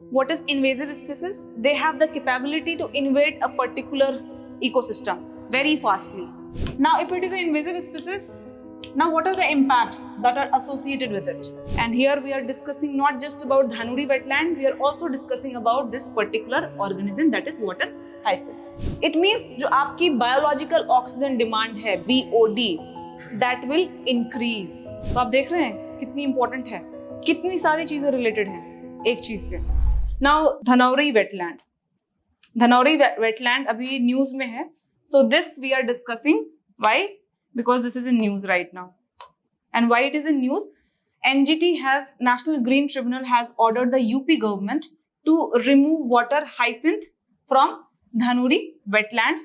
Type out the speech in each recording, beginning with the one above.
What is invasive species? They have the capability to invade a particular ecosystem very fastly. Now, if it is an invasive species, now what are the impacts that are associated with it? And here we are discussing not just about Dhanuri wetland, we are also discussing about this particular organism, that is water hyacinth. It means जो आपकी biological oxygen demand है BOD, that will increase. तो आप देख रहे हैं कितनी important है, कितनी सारी चीजें related हैं एक चीज से. Now Dhanauri wetland. Dhanauri wetland अभी news में है. So this we are discussing. Why? Because this is in news right now. And why it is in news? NGT has, National Green Tribunal has ordered the UP government to remove water hyacinth from Dhanuri wetlands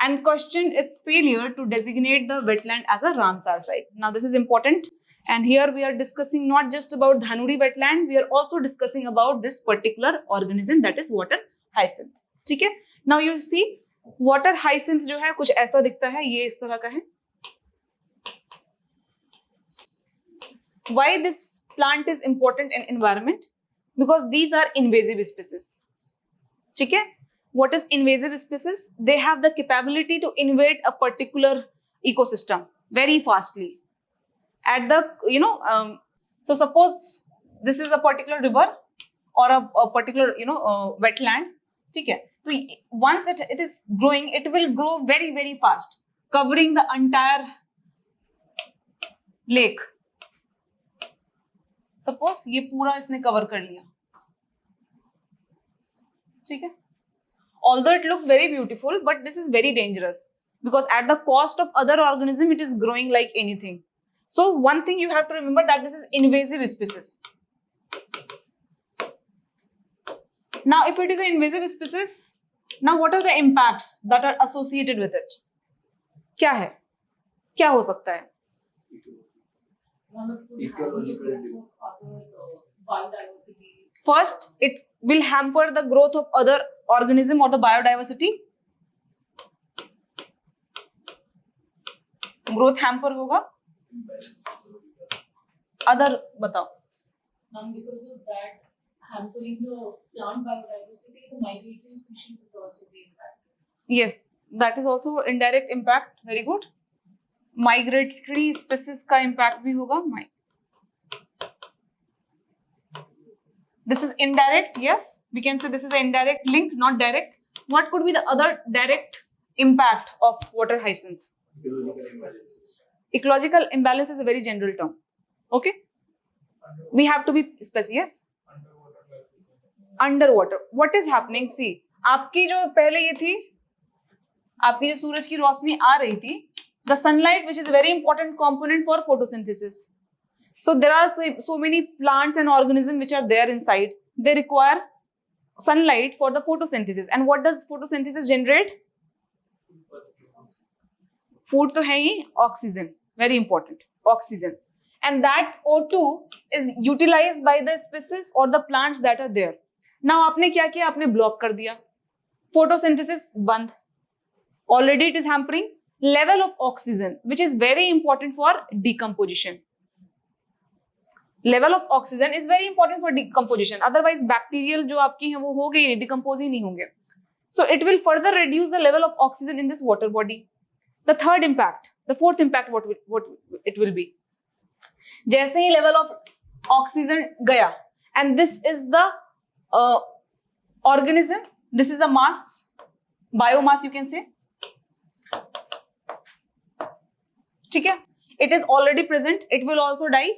and questioned its failure to designate the wetland as a Ramsar site. Now this is important. And here we are discussing not just about Dhanuri wetland, we are also discussing about this particular organism, that is water hyacinth. ठीक है? Now you see, water hyacinth जो है कुछ ऐसा दिखता है, ये इस तरह का है. Why this plant is important in environment? Because these are invasive species. ठीक है? What is invasive species? They have the capability to invade a particular ecosystem very fastly. At the, so suppose this is a particular river or a particular, wetland. ठीक है? So once it is growing, it will grow very, very fast, covering the entire lake. Suppose ये पूरा इसने cover कर लिया. ठीक है? Although it looks very beautiful, but this is very dangerous because at the cost of other organism, it is growing like anything. So one thing you have to remember that this is invasive species. Now, if it is an invasive species, now what are the impacts that are associated with it? क्या है? क्या हो सकता है? First, it will hamper the growth of other organism or the biodiversity. Growth hamper होगा. Other बताओ. Because of that hampering the plant biodiversity, the migratory species will also be impacted. Yes, that is also indirect impact. Very good. Migratory species का impact भी होगा. This is indirect. Yes, we can say this is an indirect link, not direct. What could be the other direct impact of water hyacinth? Ecological imbalance is a very general term. Okay, we have to be specific. Yes, underwater. What is happening? See, आपकी जो पहले ये थी, आपकी जो सूरज की रोशनी आ रही थी, the sunlight, which is a very important component for photosynthesis. So there are so many plants and organisms which are there inside. They require sunlight for the photosynthesis. And what does photosynthesis generate? Food तो है ही, oxygen. Very important. Oxygen. And that O2 is utilized by the species or the plants that are there. Now आपने क्या किया? आपने block कर दिया. Photosynthesis बंद. Already it is hampering level of oxygen, which is very important for decomposition. Level of oxygen is very important for decomposition. Otherwise, bacterial जो आपकी हैं वो हो गई, decompose ही नहीं होंगे. So it will further reduce the level of oxygen in this water body. The third impact, the fourth impact, what it will be? जैसे ही level of oxygen गया, and this is the organism. This is a mass, biomass you can say. ठीक है? It is already present. It will also die.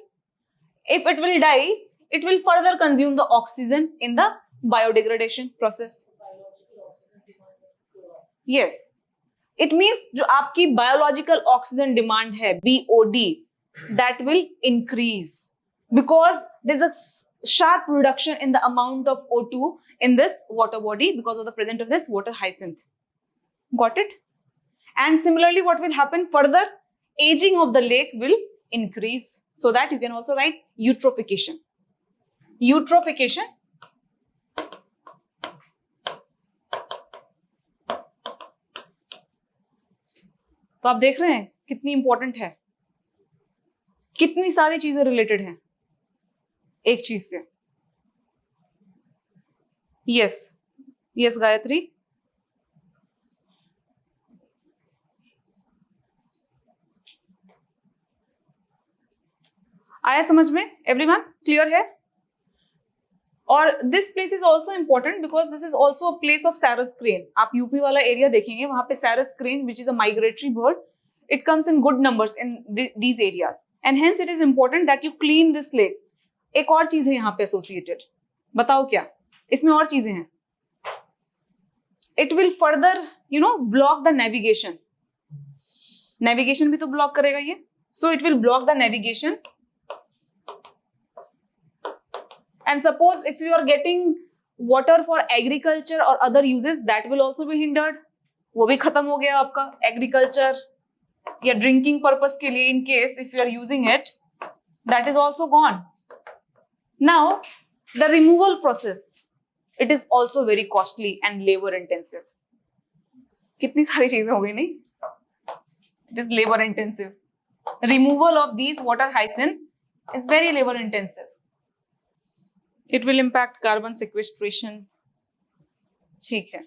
If it will die, it will further consume the oxygen in the biodegradation process. Biological oxygen demand will go up. Yes. It means जो आपकी biological oxygen demand है BOD, that will increase because there's a sharp reduction in the amount of O2 in this water body because of the presence of this water hyacinth. Got it? And similarly, what will happen further? Aging of the lake will increase. So that you can also write eutrophication. Eutrophication. तो आप देख रहे हैं कितनी important है, कितनी सारी चीजें रिलेटेड हैं एक चीज से. Yes, Gayatri. आया समझ में? Everyone clear है? और this place is also important because this is also a place of sarus crane. आप यूपी वाला एरिया देखेंगे, वहां पे sarus crane which is a migratory bird, it comes in good numbers in these areas and hence it is important that you clean this lake. एक और चीज है यहाँ पे एसोसिएटेड, बताओ क्या? इसमें और चीजें हैं. It will further block the navigation. Navigation भी तो ब्लॉक करेगा ये. So it will block the navigation. And suppose if you are getting water for agriculture or other uses, that will also be hindered. वो भी खत्म हो गया आपका. Agriculture या drinking purpose के लिए, in case if you are using it, that is also gone. Now the removal process, it is also very costly and labor intensive. कितनी सारी चीजें हो गई नहीं? It is labor intensive. Removal of these water hyacinth is very labor intensive. It will impact carbon sequestration. ठीक है.